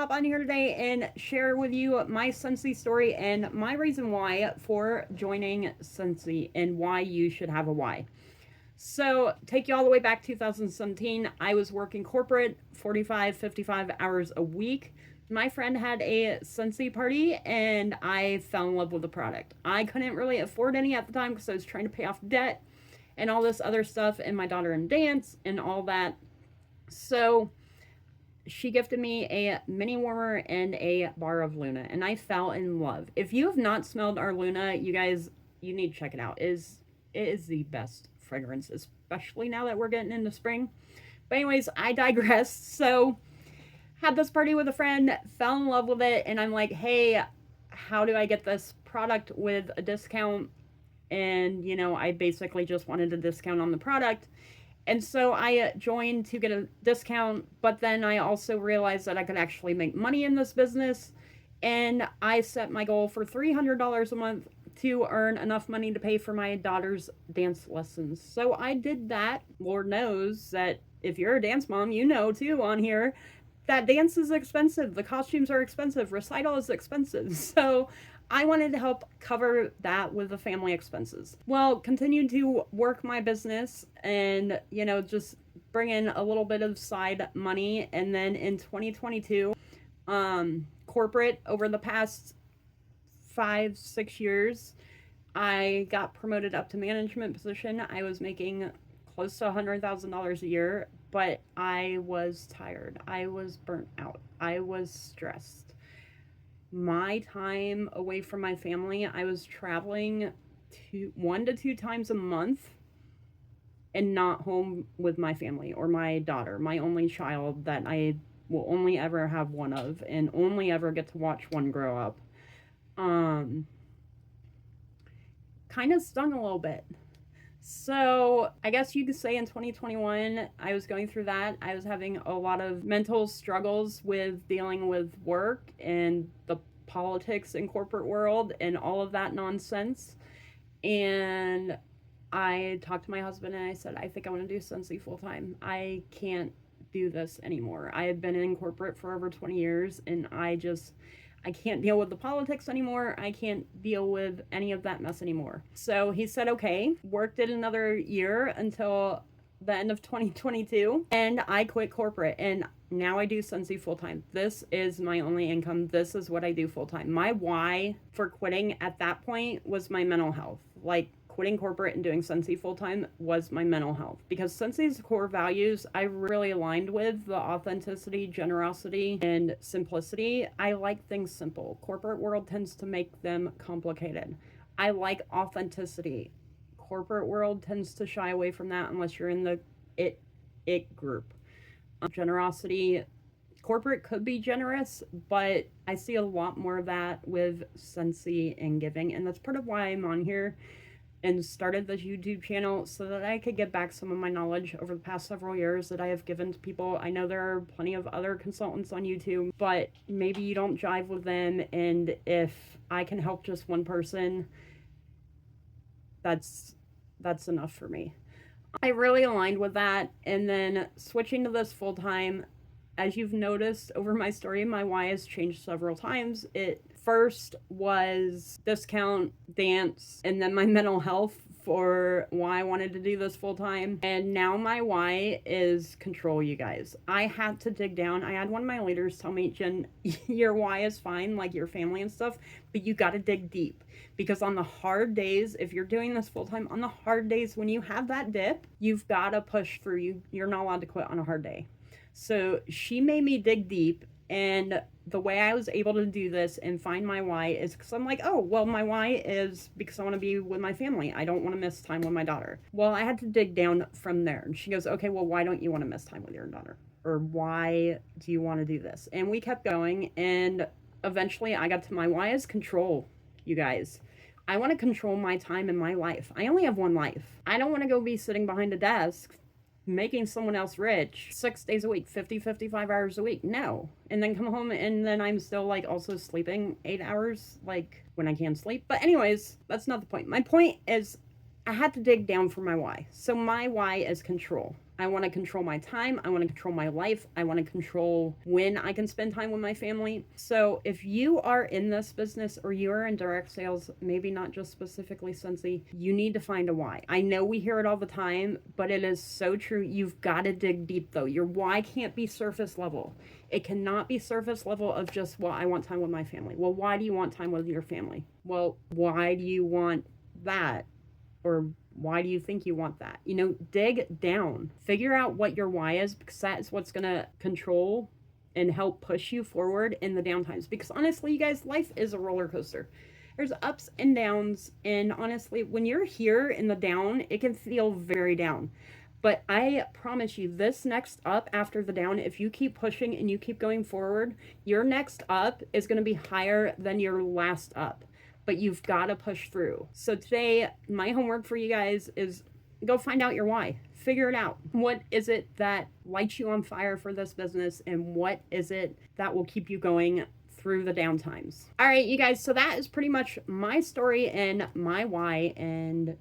hop on here today and share with you my Scentsy story and my reason why for joining Scentsy and why you should have a why. So, take you all the way back 2017. I was working corporate 45, 55 hours a week. My friend had a Scentsy party and I fell in love with the product. I couldn't really afford any at the time because I was trying to pay off debt and all this other stuff, and my daughter in dance and all that. So, she gifted me a mini warmer and a bar of Luna, and I fell in love. If you have not smelled our Luna, you guys, you need to check it out. It is the best fragrance, especially now that we're getting into spring. But anyways, I digress. So had this party with a friend, fell in love with it, and I'm like, hey, how do I get this product with a discount? And I basically just wanted a discount on the product. And so I joined to get a discount, but then I also realized that I could actually make money in this business. And I set my goal for $300 a month to earn enough money to pay for my daughter's dance lessons. So I did that. Lord knows that if you're a dance mom, you know too on here that dance is expensive. The costumes are expensive. Recital is expensive. So I wanted to help cover that with the family expenses. Well, continued to work my business and, just bring in a little bit of side money. And then in 2022, corporate over the past 5-6 years, I got promoted up to management position. I was making close to $100,000 a year, but I was tired. I was burnt out. I was stressed. My time away from my family, I was traveling 1 to 2 times a month and not home with my family or my daughter, my only child that I will only ever have one of and only ever get to watch one grow up. Kind of stung a little bit. So I guess you could say in 2021, I was going through that. I was having a lot of mental struggles with dealing with work and the politics in corporate world and all of that nonsense. And I talked to my husband and I said, I think I want to do Scentsy full time. I can't do this anymore. I have been in corporate for over 20 years and I can't deal with the politics anymore. I can't deal with any of that mess anymore. So he said, okay, worked it another year until the end of 2022, and I quit corporate, and now I do Scentsy full time. This is my only income. This is what I do full time. My why for quitting at that point was my mental health. Like, quitting corporate and doing Scentsy full time was my mental health, because Scentsy's core values I really aligned with: the authenticity, generosity, and simplicity. I like things simple. Corporate world tends to make them complicated. I like authenticity. Corporate world tends to shy away from that unless you're in the it group. Generosity. Corporate could be generous, but I see a lot more of that with Scentsy and giving, and that's part of why I'm on here and started this YouTube channel, so that I could get back some of my knowledge over the past several years that I have given to people. I know there are plenty of other consultants on YouTube, but maybe you don't jive with them, and if I can help just one person, that's enough for me. I really aligned with that, and then switching to this full time. As you've noticed over my story, my why has changed several times. It first was discount, dance, and then my mental health for why I wanted to do this full time. And now my why is control, you guys. I had to dig down. I had one of my leaders tell me, Jen, your why is fine, like your family and stuff, but you got to dig deep. Because on the hard days, if you're doing this full time, on the hard days when you have that dip, you've got to push through. You're not allowed to quit on a hard day. So she made me dig deep, and the way I was able to do this and find my why is because I'm like, oh, well, my why is because I want to be with my family. I don't want to miss time with my daughter. Well, I had to dig down from there. And she goes, okay, well, why don't you want to miss time with your daughter? Or why do you want to do this? And we kept going, and eventually I got to my why is control, you guys. I want to control my time in my life. I only have one life. I don't want to go be sitting behind a desk making someone else rich 6 days a week, 55 hours a week. No. And then come home and then I'm still like also sleeping 8 hours, like when I can sleep. But anyways, that's not the point. My point is I had to dig down for my why. So my why is control. I want to control my time. I want to control my life. I want to control when I can spend time with my family. So if you are in this business or you are in direct sales, maybe not just specifically Scentsy, you need to find a why. I know we hear it all the time, but it is so true. You've got to dig deep though. Your why can't be surface level. It cannot be surface level of just, well, I want time with my family. Well, why do you want time with your family? Well, why do you want that? Or why do you think you want that? You know, dig down, figure out what your why is, because that's what's going to control and help push you forward in the downtimes. Because honestly, you guys, life is a roller coaster. There's ups and downs. And honestly, when you're here in the down, it can feel very down. But I promise you, this next up after the down, if you keep pushing and you keep going forward, your next up is going to be higher than your last up. But you've got to push through. So today, my homework for you guys is go find out your why. Figure it out. What is it that lights you on fire for this business? And what is it that will keep you going through the down times? All right, you guys. So that is pretty much my story and my why. And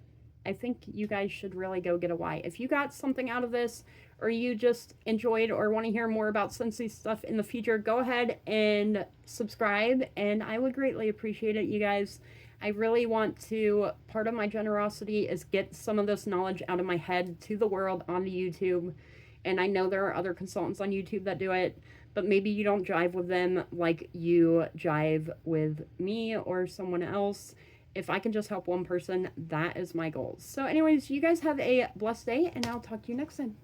I think you guys should really go get a why. If you got something out of this, or you just enjoyed or want to hear more about Scentsy stuff in the future, go ahead and subscribe, and I would greatly appreciate it, you guys. I really want to, part of my generosity is get some of this knowledge out of my head to the world onto YouTube. And I know there are other consultants on YouTube that do it, but maybe you don't jive with them like you jive with me or someone else. If I can just help one person, that is my goal. So anyways, you guys have a blessed day, and I'll talk to you next time. Bye.